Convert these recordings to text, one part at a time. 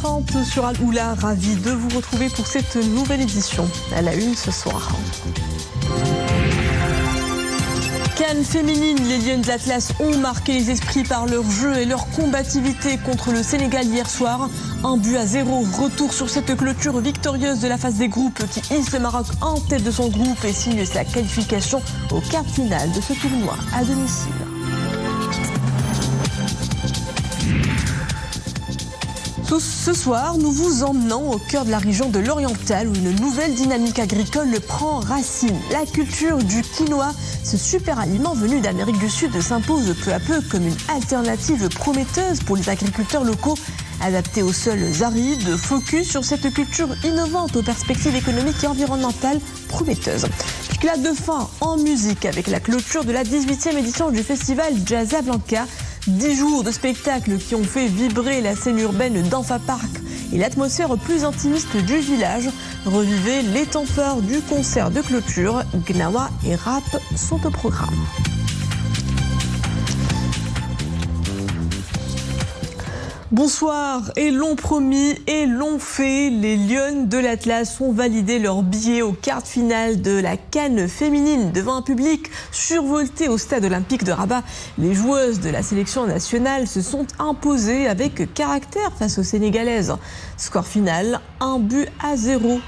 8h30 sur Al-Oula, ravi de vous retrouver pour cette nouvelle édition. À la une ce soir. Cannes féminine, les Lionnes de l'Atlas ont marqué les esprits par leur jeu et leur combativité contre le Sénégal hier soir. 1-0, retour sur cette clôture victorieuse de la phase des groupes qui hisse le Maroc en tête de son groupe et signe sa qualification au quart final de ce tournoi à domicile. Ce soir, nous vous emmenons au cœur de la région de l'Oriental où une nouvelle dynamique agricole prend racine. La culture du quinoa, ce super aliment venu d'Amérique du Sud, s'impose peu à peu comme une alternative prometteuse pour les agriculteurs locaux. Adaptés aux sols arides, focus sur cette culture innovante aux perspectives économiques et environnementales prometteuses. Éclat de fin en musique avec la clôture de la 18e édition du festival Jazzablanca. 10 jours de spectacles qui ont fait vibrer la scène urbaine d'Enfa Park et l'atmosphère plus intimiste du village. Revivez les temps forts du concert de clôture. Gnawa et rap sont au programme. Bonsoir, et l'ont promis et l'ont fait, les Lionnes de l'Atlas ont validé leur billet au quart de finale de la Cannes féminine devant un public survolté au stade olympique de Rabat. Les joueuses de la sélection nationale se sont imposées avec caractère face aux Sénégalaises. Score final, 1-0.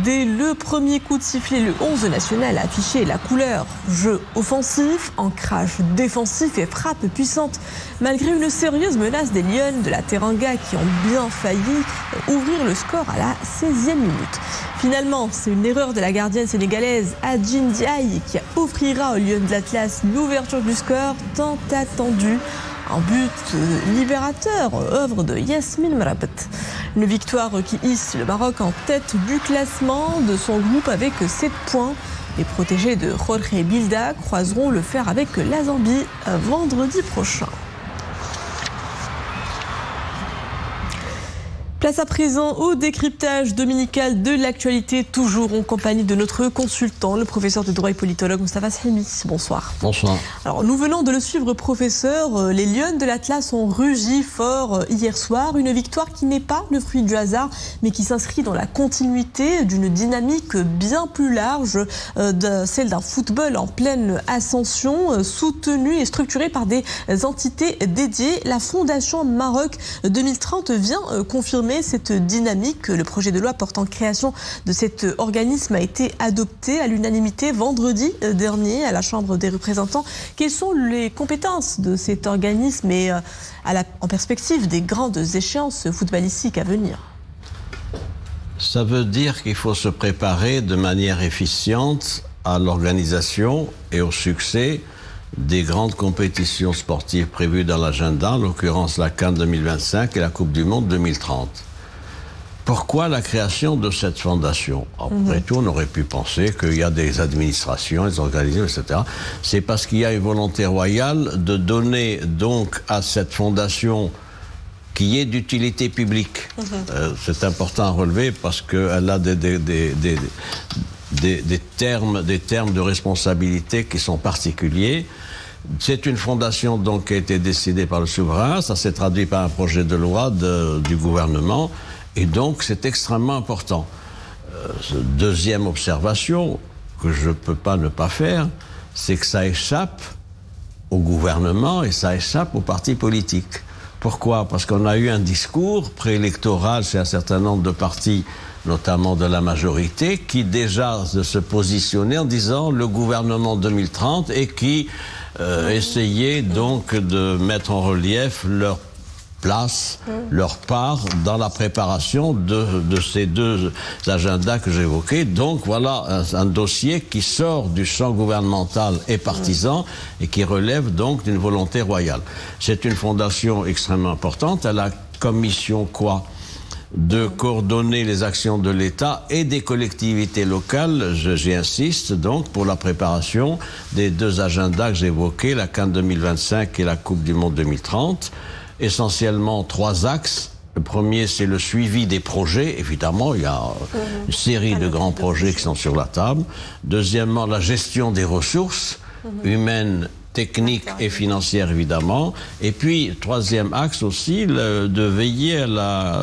Dès le premier coup de sifflet, le 11 national a affiché la couleur. Jeu offensif, ancrage défensif et frappe puissante. Malgré une sérieuse menace des Lionnes de la Teranga qui ont bien failli ouvrir le score à la 16e minute. Finalement, c'est une erreur de la gardienne sénégalaise Adjin Diaye qui offrira aux Lionnes de l'Atlas l'ouverture du score tant attendue. Un but libérateur, œuvre de Yasmine Mrabat. Une victoire qui hisse le Maroc en tête du classement de son groupe avec 7 points. Les protégés de Jorge Bilda croiseront le fer avec la Zambie vendredi prochain. Place à présent au décryptage dominical de l'actualité, toujours en compagnie de notre consultant, le professeur de droit et politologue Moustapha Sahimi. Bonsoir. Bonsoir. Alors, nous venons de le suivre, professeur. Les Lionnes de l'Atlas ont rugi fort hier soir. Une victoire qui n'est pas le fruit du hasard, mais qui s'inscrit dans la continuité d'une dynamique bien plus large, celle d'un football en pleine ascension, soutenu et structuré par des entités dédiées. La Fondation Maroc 2030 vient confirmer cette dynamique. Le projet de loi portant création de cet organisme a été adopté à l'unanimité vendredi dernier à la Chambre des représentants. Quelles sont les compétences de cet organisme et en perspective des grandes échéances footballistiques à venir? Ça veut dire qu'il faut se préparer de manière efficiente à l'organisation et au succès des grandes compétitions sportives prévues dans l'agenda, en l'occurrence la Cannes 2025 et la Coupe du Monde 2030. Pourquoi la création de cette fondation? Après tout, on aurait pu penser qu'il y a des administrations, des organismes, etc. C'est parce qu'il y a une volonté royale de donner donc à cette fondation qui est d'utilité publique. C'est important à relever parce qu'elle a des termes de responsabilité qui sont particuliers. C'est une fondation donc qui a été décidée par le souverain, ça s'est traduit par un projet de loi du gouvernement, et donc c'est extrêmement important. Deuxième observation que je ne peux pas ne pas faire, c'est que ça échappe au gouvernement et ça échappe aux partis politiques. Pourquoi? Parce qu'on a eu un discours préélectoral chez un certain nombre de partis, notamment de la majorité, qui déjà se positionnaient en disant le gouvernement 2030 et qui essayaient donc de mettre en relief leur place, leur part dans la préparation de ces deux agendas que j'évoquais. Donc voilà un dossier qui sort du champ gouvernemental et partisan et qui relève donc d'une volonté royale. C'est une fondation extrêmement importante. Elle a comme mission quoi? De coordonner les actions de l'État et des collectivités locales, j'y insiste donc, pour la préparation des deux agendas que j'évoquais, la Cannes 2025 et la Coupe du Monde 2030. Essentiellement 3 axes. Le premier, c'est le suivi des projets. Évidemment, il y a une série de grands projets qui sont sur la table. Deuxièmement, la gestion des ressources humaines technique et financière évidemment. Et puis, troisième axe aussi, de veiller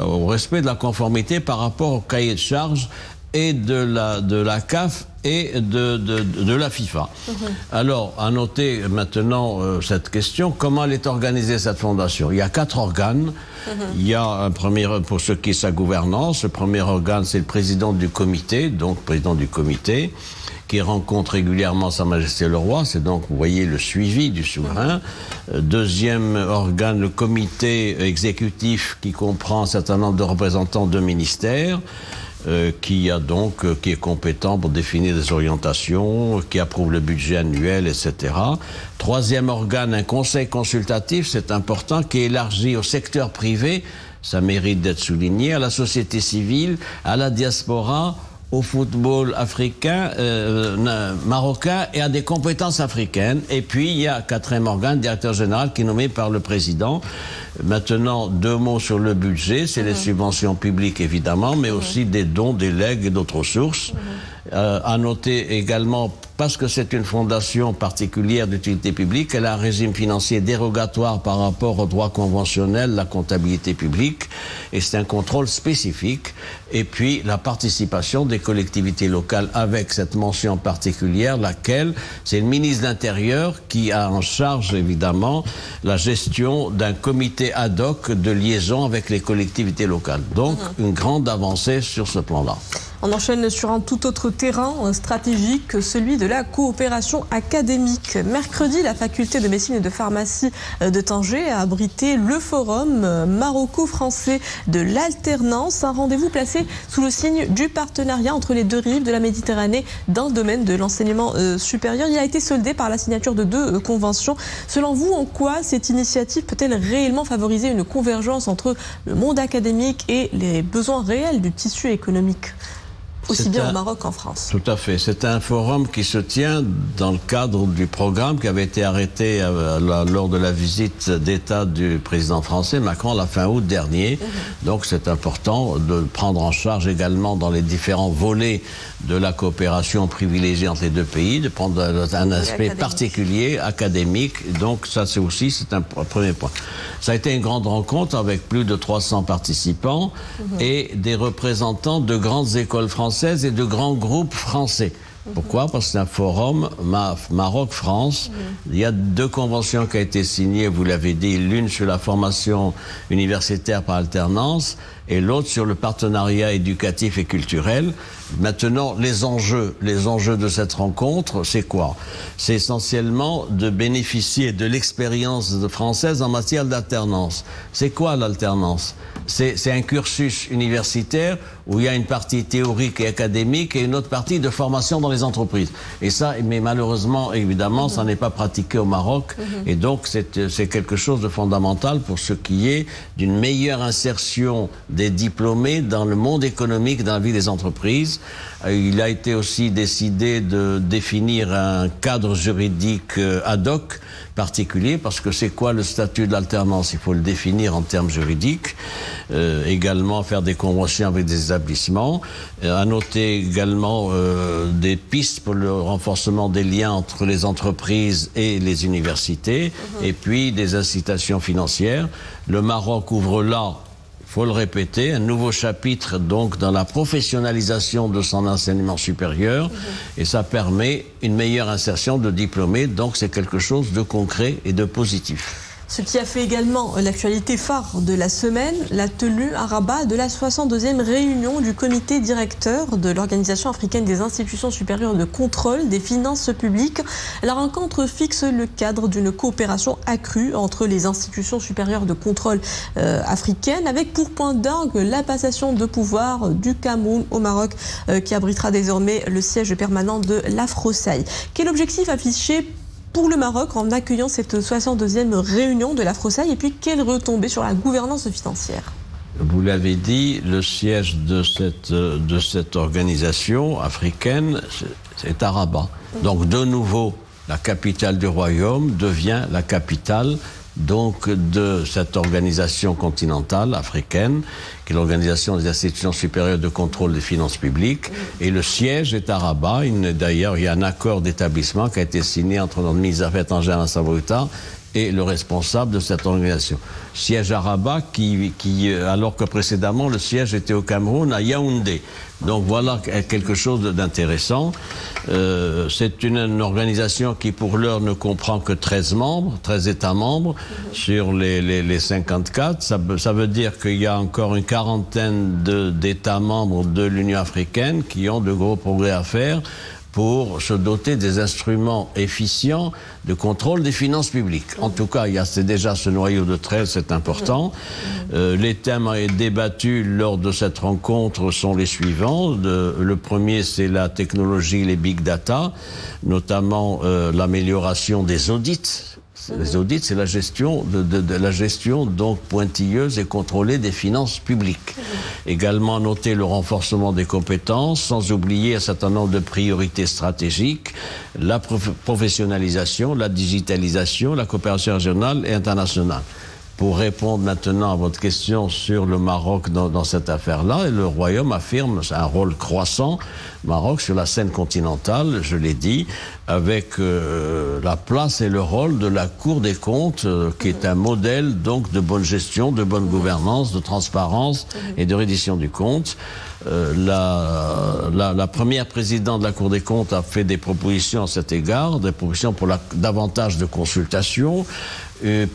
au respect de la conformité par rapport au cahier de charges et de la CAF et de la FIFA. Alors, à noter maintenant cette question, comment elle est organisée cette fondation? Il y a 4 organes. Il y a un premier, pour ce qui est sa gouvernance, le premier organe, c'est le président du comité, qui rencontre régulièrement Sa Majesté le Roi. C'est donc, vous voyez, le suivi du souverain. Deuxième organe, le comité exécutif qui comprend un certain nombre de représentants de ministères. Qui est compétent pour définir des orientations, qui approuve le budget annuel, etc. Troisième organe, un conseil consultatif, c'est important, qui est élargi au secteur privé, ça mérite d'être souligné, à la société civile, à la diaspora, au football africain, marocain et à des compétences africaines. Et puis, il y a quatrième organe, directeur général, qui est nommé par le président. Maintenant, 2 mots sur le budget. C'est les subventions publiques, évidemment, mais aussi des dons, des legs et d'autres sources. À noter également, parce que c'est une fondation particulière d'utilité publique, elle a un régime financier dérogatoire par rapport au droit conventionnel, la comptabilité publique, et c'est un contrôle spécifique. Et puis, la participation des collectivités locales avec cette mention particulière, laquelle, c'est le ministre de l'Intérieur qui a en charge, évidemment, la gestion d'un comité ad hoc de liaison avec les collectivités locales. Donc, une grande avancée sur ce plan-là. On enchaîne sur un tout autre terrain stratégique, celui de la coopération académique. Mercredi, la faculté de médecine et de pharmacie de Tanger a abrité le forum maroco-français de l'alternance, un rendez-vous placé sous le signe du partenariat entre les 2 rives de la Méditerranée dans le domaine de l'enseignement supérieur. Il a été soldé par la signature de 2 conventions. Selon vous, en quoi cette initiative peut-elle réellement favoriser une convergence entre le monde académique et les besoins réels du tissu économique ? Aussi bien au Maroc qu'en France. Tout à fait. C'est un forum qui se tient dans le cadre du programme qui avait été arrêté lors de la visite d'État du président français Macron la fin août dernier. Donc c'est important de prendre en charge également dans les différents volets de la coopération privilégiée entre les 2 pays, de prendre un aspect particulier, académique. Donc ça c'est un premier point. Ça a été une grande rencontre avec plus de 300 participants et des représentants de grandes écoles françaises et de grands groupes français. Pourquoi? Parce que c'est un forum Maroc-France. Il y a 2 conventions qui ont été signées, vous l'avez dit, l'une sur la formation universitaire par alternance et l'autre sur le partenariat éducatif et culturel. Maintenant, les enjeux de cette rencontre, c'est quoi? C'est essentiellement de bénéficier de l'expérience française en matière d'alternance. C'est quoi l'alternance? C'est un cursus universitaire où il y a une partie théorique et académique et une autre partie de formation dans les entreprises. Et ça, mais malheureusement, évidemment, ça n'est pas pratiqué au Maroc. Et donc, c'est quelque chose de fondamental pour ce qui est d'une meilleure insertion des diplômés dans le monde économique, dans la vie des entreprises. Il a été aussi décidé de définir un cadre juridique ad hoc particulier, parce que c'est quoi le statut de l'alternance? Il faut le définir en termes juridiques. Également faire des conventions avec des établissements. À noter également des pistes pour le renforcement des liens entre les entreprises et les universités. Et puis des incitations financières. Le Maroc ouvre là, il faut le répéter, un nouveau chapitre donc dans la professionnalisation de son enseignement supérieur et ça permet une meilleure insertion de diplômés, donc c'est quelque chose de concret et de positif. Ce qui a fait également l'actualité phare de la semaine, la tenue à Rabat de la 62e réunion du comité directeur de l'Organisation africaine des institutions supérieures de contrôle des finances publiques. La rencontre fixe le cadre d'une coopération accrue entre les institutions supérieures de contrôle africaines, avec pour point d'orgue la passation de pouvoir du Cameroun au Maroc, qui abritera désormais le siège permanent de l'Afrosaï. Quel objectif affiché pour le Maroc en accueillant cette 62e réunion de l'Afrosaï et puis quelle retombée sur la gouvernance financière? Vous l'avez dit, le siège de cette organisation africaine, c'est à Rabat. Donc de nouveau, la capitale du royaume devient la capitale donc de cette organisation continentale africaine, qui est l'Organisation des institutions supérieures de contrôle des finances publiques. Et le siège est à Rabat. D'ailleurs, il y a un accord d'établissement qui a été signé entre notre ministre des Affaires étrangères, Alassane Bouita, et le responsable de cette organisation. Siège à Rabat, alors que précédemment, le siège était au Cameroun, à Yaoundé. Donc voilà quelque chose d'intéressant. C'est une organisation qui, pour l'heure, ne comprend que 13 membres, 13 États membres sur les 54. Ça veut dire qu'il y a encore une quarantaine d'États membres de l'Union africaine qui ont de gros progrès à faire pour se doter des instruments efficients de contrôle des finances publiques. En tout cas, c'est déjà ce noyau de 13, c'est important. Les thèmes débattus lors de cette rencontre sont les suivants. Le premier, c'est la technologie, les big data, notamment l'amélioration des audits. Les audits, c'est la gestion la gestion donc pointilleuse et contrôlée des finances publiques. Également noter le renforcement des compétences, sans oublier un certain nombre de priorités stratégiques, la professionnalisation, la digitalisation, la coopération régionale et internationale. Pour répondre maintenant à votre question sur le Maroc dans cette affaire-là, le Royaume affirme un rôle croissant, Maroc, sur la scène continentale, je l'ai dit, avec la place et le rôle de la Cour des comptes, qui est un modèle donc de bonne gestion, de bonne gouvernance, de transparence et de reddition du compte. La première présidente de la Cour des comptes a fait des propositions à cet égard, des propositions pour davantage de consultation,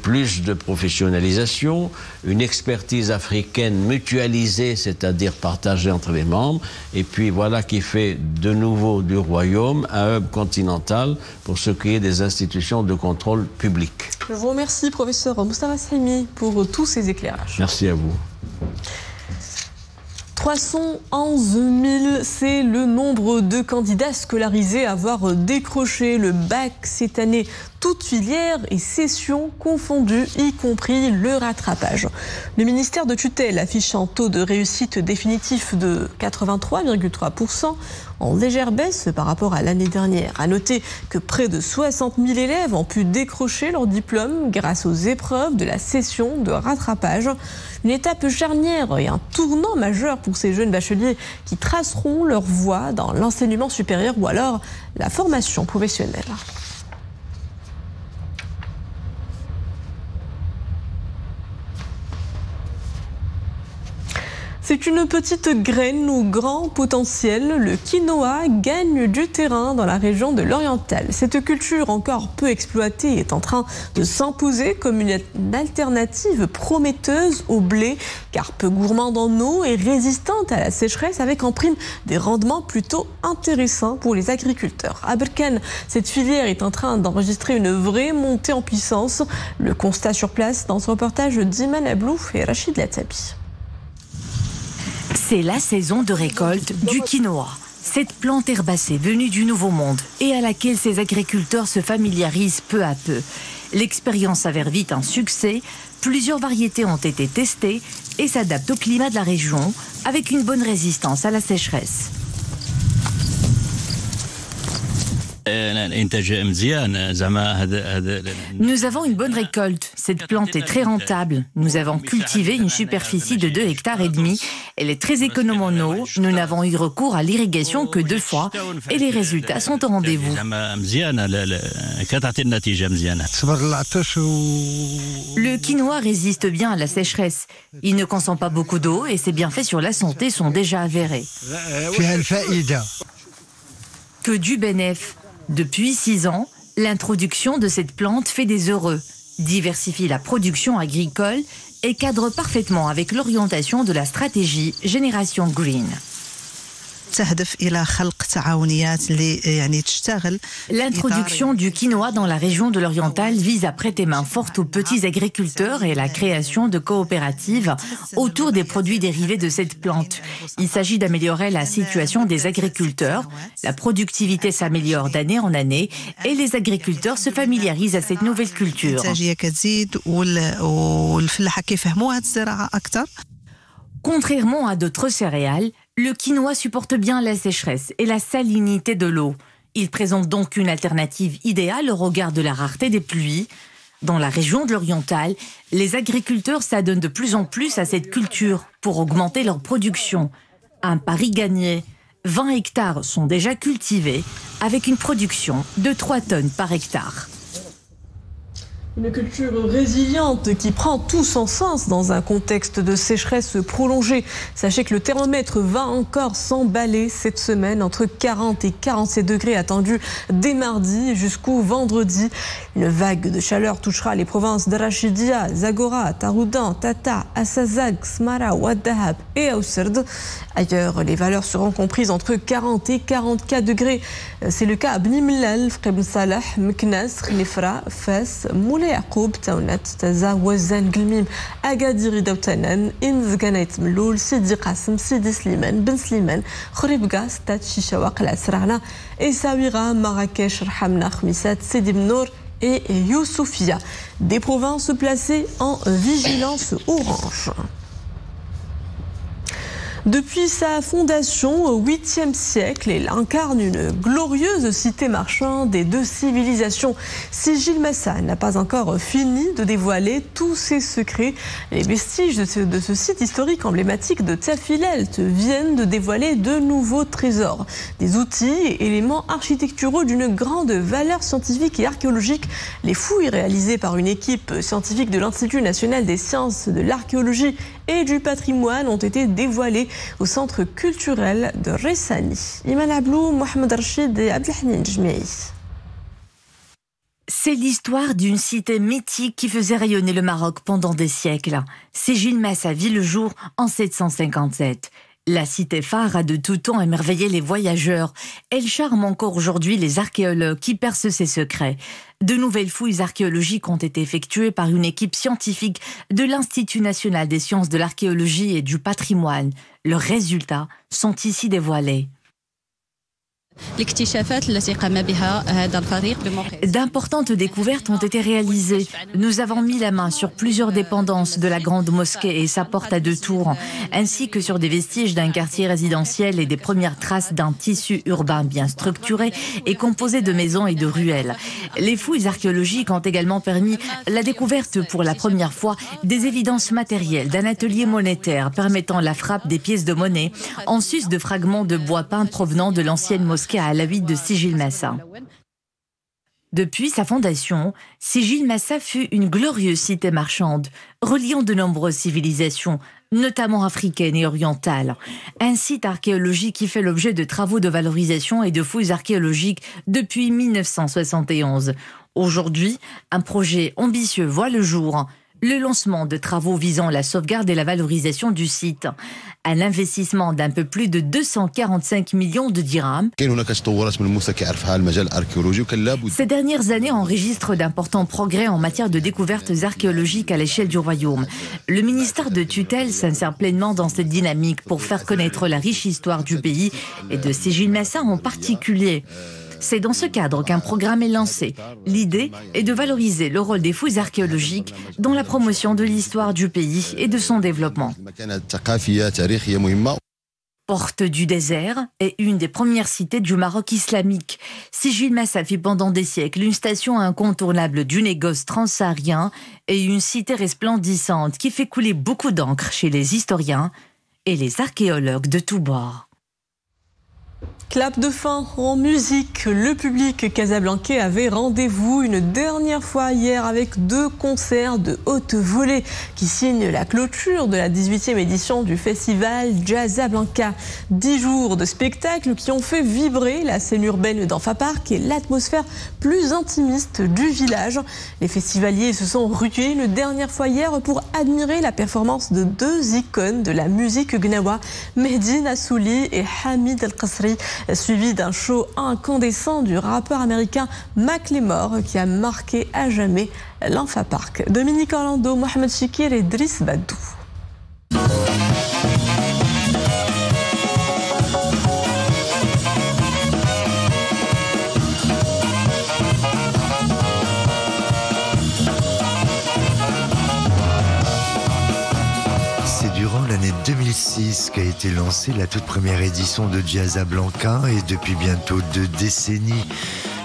plus de professionnalisation, une expertise africaine mutualisée, c'est-à-dire partagée entre les membres, et puis voilà qui fait de nouveau du Royaume un hub continental pour ce qui est des institutions de contrôle public. Je vous remercie, professeur Moustapha Salimi, pour tous ces éclairages. Merci à vous. 311 000, c'est le nombre de candidats scolarisés à avoir décroché le bac cette année, toutes filières et sessions confondues, y compris le rattrapage. Le ministère de tutelle affiche un taux de réussite définitif de 83,3%, en légère baisse par rapport à l'année dernière. À noter que près de 60 000 élèves ont pu décrocher leur diplôme grâce aux épreuves de la session de rattrapage. Une étape charnière et un tournant majeur pour ces jeunes bacheliers qui traceront leur voie dans l'enseignement supérieur ou alors la formation professionnelle. C'est une petite graine au grand potentiel. Le quinoa gagne du terrain dans la région de l'Oriental. Cette culture encore peu exploitée est en train de s'imposer comme une alternative prometteuse au blé, car peu gourmande en eau et résistante à la sécheresse, avec en prime des rendements plutôt intéressants pour les agriculteurs. À Berkane, cette filière est en train d'enregistrer une vraie montée en puissance. Le constat sur place dans ce reportage d'Iman Ablouf et Rachid Latabi. C'est la saison de récolte du quinoa. Cette plante herbacée venue du Nouveau Monde et à laquelle ces agriculteurs se familiarisent peu à peu. L'expérience s'avère vite un succès. Plusieurs variétés ont été testées et s'adaptent au climat de la région avec une bonne résistance à la sécheresse. Nous avons une bonne récolte. Cette plante est très rentable. Nous avons cultivé une superficie de 2,5 hectares. Elle est très économe en eau. Nous n'avons eu recours à l'irrigation que 2 fois et les résultats sont au rendez-vous. Le quinoa résiste bien à la sécheresse. Il ne consomme pas beaucoup d'eau et ses bienfaits sur la santé sont déjà avérés. Que du bénéfice. Depuis 6 ans, l'introduction de cette plante fait des heureux, diversifie la production agricole et cadre parfaitement avec l'orientation de la stratégie Génération Green. L'introduction du quinoa dans la région de l'Oriental vise à prêter main forte aux petits agriculteurs et la création de coopératives autour des produits dérivés de cette plante. Il s'agit d'améliorer la situation des agriculteurs. La productivité s'améliore d'année en année et les agriculteurs se familiarisent à cette nouvelle culture. Contrairement à d'autres céréales, le quinoa supporte bien la sécheresse et la salinité de l'eau. Il présente donc une alternative idéale au regard de la rareté des pluies. Dans la région de l'Oriental, les agriculteurs s'adonnent de plus en plus à cette culture pour augmenter leur production. Un pari gagné. 20 hectares sont déjà cultivés avec une production de 3 tonnes par hectare. Une culture résiliente qui prend tout son sens dans un contexte de sécheresse prolongée. Sachez que le thermomètre va encore s'emballer cette semaine entre 40 et 47 degrés attendus dès mardi jusqu'au vendredi. Une vague de chaleur touchera les provinces d'Arachidia, Zagora, Taroudan, Tata, Assazag, Smara, Ouaddahab et Aousserd. Ailleurs, les valeurs seront comprises entre 40 et 44 degrés. C'est le cas à Bni Mellal, Ibn Salah, Meknas, Khnifra, Fès, Moulay Yacoub, Taounat, Taza, Ouazan, Glmim, Agadir, Daoutanan, Inzganait, Mloul, Sidi Qasim, Sidi Slimane, Ben Slimane, Khoribga, Stad, Chichawak, Lasrana, Essaouira, Marrakech, Rhamna, Khmissat, Sidi Bnour et Youssoufia. Des provinces placées en vigilance orange. Depuis sa fondation au 8e siècle, elle incarne une glorieuse cité marchande des deux civilisations. Sigil Massa n'a pas encore fini de dévoiler tous ses secrets. Les vestiges de ce site historique emblématique de Tafilalt viennent de dévoiler de nouveaux trésors. Des outils et éléments architecturaux d'une grande valeur scientifique et archéologique. Les fouilles réalisées par une équipe scientifique de l'Institut national des sciences de l'archéologie et du patrimoine ont été dévoilées au centre culturel de Ressani. Iman Ablou, Mohamed Rachid et Abdelhanin Jmei. C'est l'histoire d'une cité mythique qui faisait rayonner le Maroc pendant des siècles. Sigil Massa vit le jour en 757. La cité phare a de tout temps émerveillé les voyageurs. Elle charme encore aujourd'hui les archéologues qui percent ses secrets. De nouvelles fouilles archéologiques ont été effectuées par une équipe scientifique de l'Institut national des sciences de l'archéologie et du patrimoine. Leurs résultats sont ici dévoilés. D'importantes découvertes ont été réalisées. Nous avons mis la main sur plusieurs dépendances de la grande mosquée et sa porte à 2 tours, ainsi que sur des vestiges d'un quartier résidentiel et des premières traces d'un tissu urbain bien structuré et composé de maisons et de ruelles. Les fouilles archéologiques ont également permis la découverte pour la première fois des évidences matérielles d'un atelier monétaire permettant la frappe des pièces de monnaie en sus de fragments de bois peint provenant de l'ancienne mosquée à Alaouite de Sigil Massa. Depuis sa fondation, Sigil Massa fut une glorieuse cité marchande, reliant de nombreuses civilisations, notamment africaines et orientales. Un site archéologique qui fait l'objet de travaux de valorisation et de fouilles archéologiques depuis 1971. Aujourd'hui, un projet ambitieux voit le jour. Le lancement de travaux visant la sauvegarde et la valorisation du site. Un investissement d'un peu plus de 245 millions de dirhams. Ces dernières années enregistrent d'importants progrès en matière de découvertes archéologiques à l'échelle du royaume. Le ministère de tutelle s'insère pleinement dans cette dynamique pour faire connaître la riche histoire du pays et de Sigil Massa en particulier. C'est dans ce cadre qu'un programme est lancé. L'idée est de valoriser le rôle des fouilles archéologiques dans la promotion de l'histoire du pays et de son développement. Porte du désert est une des premières cités du Maroc islamique. Sigil Massa fut pendant des siècles une station incontournable du négoce transsaharien et une cité resplendissante qui fait couler beaucoup d'encre chez les historiens et les archéologues de tous bords. Clap de fin en musique. Le public casablancais avait rendez-vous une dernière fois hier avec 2 concerts de haute volée qui signent la clôture de la 18e édition du festival Jazzablanca. 10 jours de spectacles qui ont fait vibrer la scène urbaine d'Enfa Park et l'atmosphère plus intimiste du village. Les festivaliers se sont rués une dernière fois hier pour admirer la performance de 2 icônes de la musique gnawa, Mehdi Nassouli et Hamid El-Qasri, suivi d'un show incandescent du rappeur américain Macklemore qui a marqué à jamais l'Enfa Park. Dominique Orlando, Mohamed Chikir et Driss Badou. L'année 2006 qu'a été lancée la toute première édition de Jazzablanca et depuis bientôt 2 décennies,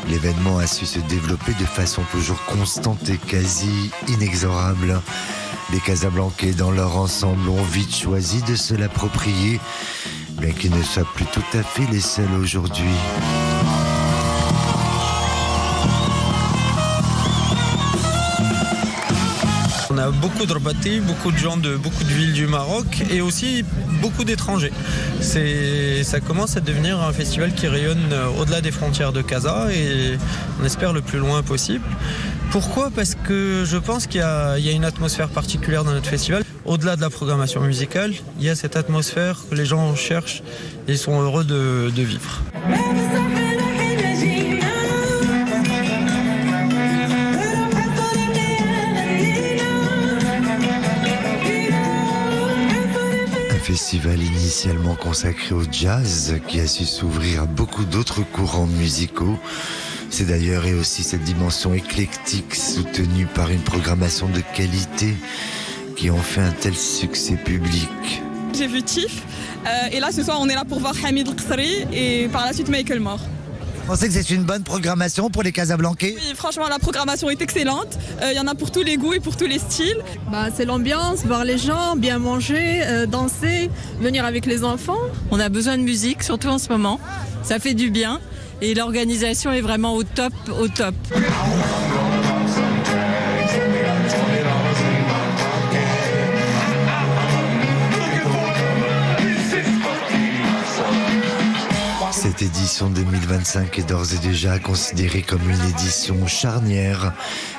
L'événement a su se développer de façon toujours constante et quasi inexorable. Les Casablancais, dans leur ensemble, ont vite choisi de se l'approprier, bien qu'ils ne soient plus tout à fait les seuls aujourd'hui. On a beaucoup de Rabatis, beaucoup de gens de beaucoup de villes du Maroc et aussi beaucoup d'étrangers. Ça commence à devenir un festival qui rayonne au-delà des frontières de Casa et on espère le plus loin possible. Pourquoi ? Parce que je pense qu'il y a une atmosphère particulière dans notre festival. Au-delà de la programmation musicale, il y a cette atmosphère que les gens cherchent et sont heureux de vivre. Festival initialement consacré au jazz qui a su s'ouvrir à beaucoup d'autres courants musicaux. C'est d'ailleurs et aussi cette dimension éclectique soutenue par une programmation de qualité qui ont fait un tel succès public. J'ai vu Tiff et là ce soir on est là pour voir Hamid El-Qasri et par la suite Michael Moore. Vous pensez que c'est une bonne programmation pour les Casablancais ? Oui, franchement la programmation est excellente, il y en a pour tous les goûts et pour tous les styles. C'est l'ambiance, voir les gens, bien manger, danser, venir avec les enfants. On a besoin de musique, surtout en ce moment, ça fait du bien et l'organisation est vraiment au top, au top. Cette édition 2025 est d'ores et déjà considérée comme une édition charnière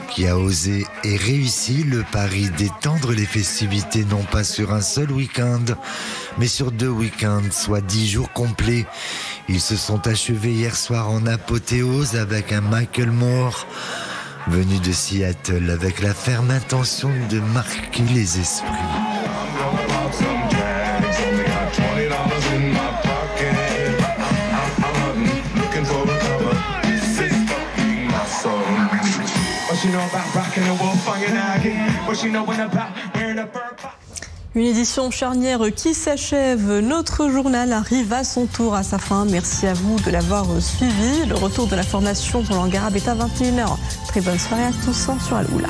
qui a osé et réussi le pari d'étendre les festivités non pas sur un seul week-end, mais sur 2 week-ends, soit 10 jours complets. Ils se sont achevés hier soir en apothéose avec un Michael Moore venu de Seattle avec la ferme intention de marquer les esprits. Une édition charnière qui s'achève. Notre journal arrive à son tour, à sa fin. Merci à vous de l'avoir suivi. Le retour de l'information sur langue arabe est à 21h. Très bonne soirée à tous sur Al-Oula.